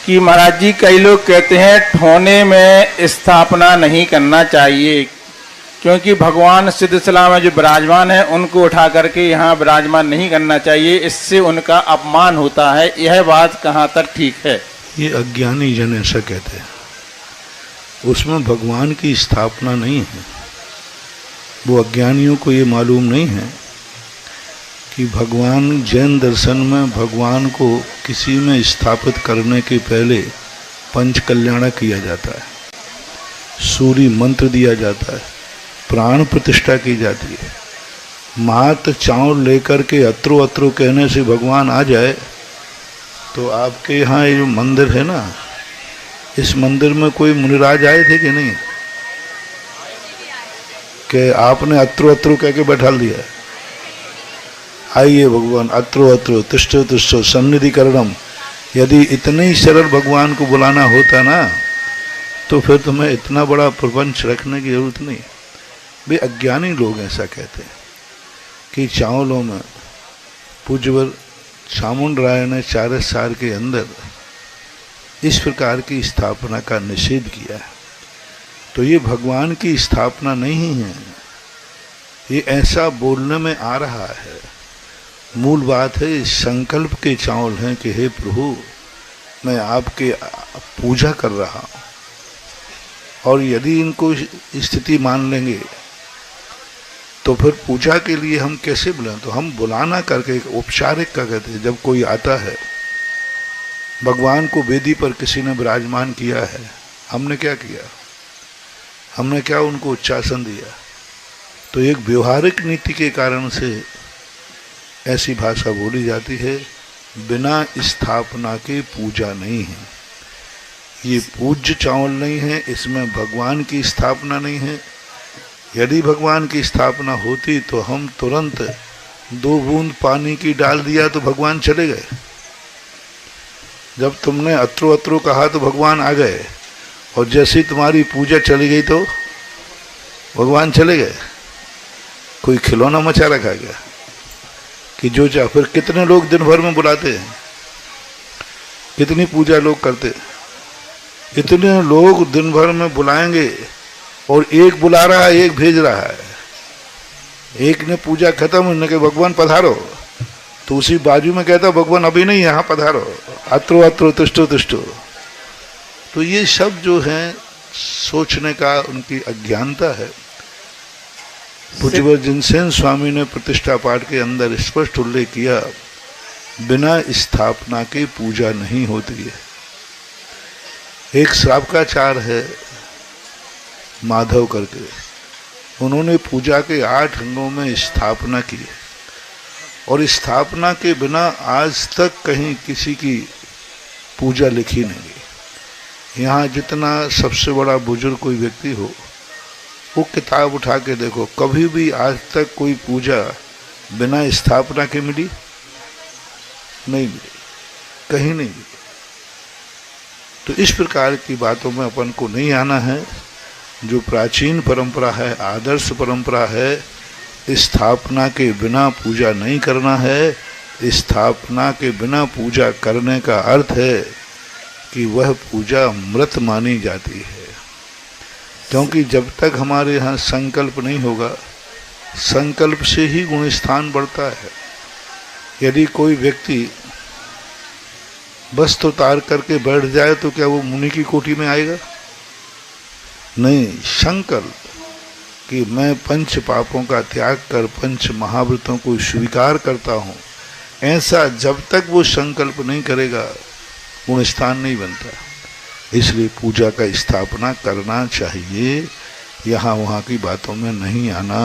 कि महाराज जी कई लोग कहते हैं ठोने में स्थापना नहीं करना चाहिए, क्योंकि भगवान सिद्धसला में जो विराजमान है उनको उठा करके यहाँ विराजमान नहीं करना चाहिए, इससे उनका अपमान होता है। यह बात कहाँ तक ठीक है? ये अज्ञानी जन ऐसा कहते हैं। उसमें भगवान की स्थापना नहीं है। वो अज्ञानियों को ये मालूम नहीं है कि भगवान जैन दर्शन में भगवान को किसी में स्थापित करने के पहले पंच कल्याण किया जाता है, सूर्य मंत्र दिया जाता है, प्राण प्रतिष्ठा की जाती है। मात चावल लेकर के अत्रो अत्रो कहने से भगवान आ जाए तो आपके यहाँ ये जो मंदिर है ना, इस मंदिर में कोई मुनिराज आए थे कि नहीं? कि आपने अत्रो अत्रो कह के बैठा दिया, आइए भगवान अत्रो अत्रो तिष्ठो तिष्ठो सन्निधि करणम। यदि इतने ही सरल भगवान को बुलाना होता ना तो फिर तुम्हें इतना बड़ा प्रपंच रखने की जरूरत नहीं। वे अज्ञानी लोग ऐसा कहते हैं कि चावलों में पूज्यवर चामुंड राय ने 4 साल के अंदर इस प्रकार की स्थापना का निषेध किया है। तो ये भगवान की स्थापना नहीं है, ये ऐसा बोलने में आ रहा है। मूल बात है संकल्प के चावल हैं कि हे प्रभु मैं आपके पूजा कर रहा हूँ, और यदि इनको स्थिति मान लेंगे तो फिर पूजा के लिए हम कैसे बुलाएं? तो हम बुलाना करके औपचारिक का कहते हैं। जब कोई आता है, भगवान को वेदी पर किसी ने विराजमान किया है, हमने क्या किया? हमने क्या उनको उच्चासन दिया? तो एक व्यवहारिक नीति के कारण से ऐसी भाषा बोली जाती है। बिना स्थापना के पूजा नहीं है। ये पूज्य चावल नहीं है, इसमें भगवान की स्थापना नहीं है। यदि भगवान की स्थापना होती तो हम तुरंत 2 बूंद पानी की डाल दिया तो भगवान चले गए। जब तुमने अत्रो अत्रो कहा तो भगवान आ गए, और जैसे तुम्हारी पूजा चली गई तो भगवान चले गए। कोई खिलौना मचा रखा गया कि जो चाह। फिर कितने लोग दिन भर में बुलाते हैं, कितनी पूजा लोग करते? इतने लोग दिन भर में बुलाएंगे और एक बुला रहा है, एक भेज रहा है। एक ने पूजा खत्म होने के भगवान पधारो, तो उसी बाजू में कहता भगवान अभी नहीं यहाँ पधारो, अत्रो अत्रो तिष्ठो तिष्ठो। तो ये सब जो है सोचने का उनकी अज्ञानता है। पूज्यवर जिनसेन स्वामी ने प्रतिष्ठा पाठ के अंदर स्पष्ट उल्लेख किया, बिना स्थापना के पूजा नहीं होती है। एक श्रावकाचार्य है माधव करके, उन्होंने पूजा के 8 अंगों में स्थापना की, और स्थापना के बिना आज तक कहीं किसी की पूजा लिखी नहीं। यहाँ जितना सबसे बड़ा बुजुर्ग कोई व्यक्ति हो, वो किताब उठा के देखो, कभी भी आज तक कोई पूजा बिना स्थापना के मिली? नहीं मिली, कहीं नहीं मिली। तो इस प्रकार की बातों में अपन को नहीं आना है। जो प्राचीन परंपरा है, आदर्श परंपरा है, स्थापना के बिना पूजा नहीं करना है। स्थापना के बिना पूजा करने का अर्थ है कि वह पूजा मृत मानी जाती है। क्योंकि जब तक हमारे यहाँ संकल्प नहीं होगा, संकल्प से ही गुण स्थान बढ़ता है। यदि कोई व्यक्ति वस्त्र उतार करके बैठ जाए तो क्या वो मुनि की कोटि में आएगा? नहीं। संकल्प कि मैं पंच पापों का त्याग कर पंच महाव्रतों को स्वीकार करता हूँ, ऐसा जब तक वो संकल्प नहीं करेगा गुण स्थान नहीं बनता। इसलिए पूजा का स्थापना करना चाहिए, यहाँ वहाँ की बातों में नहीं आना।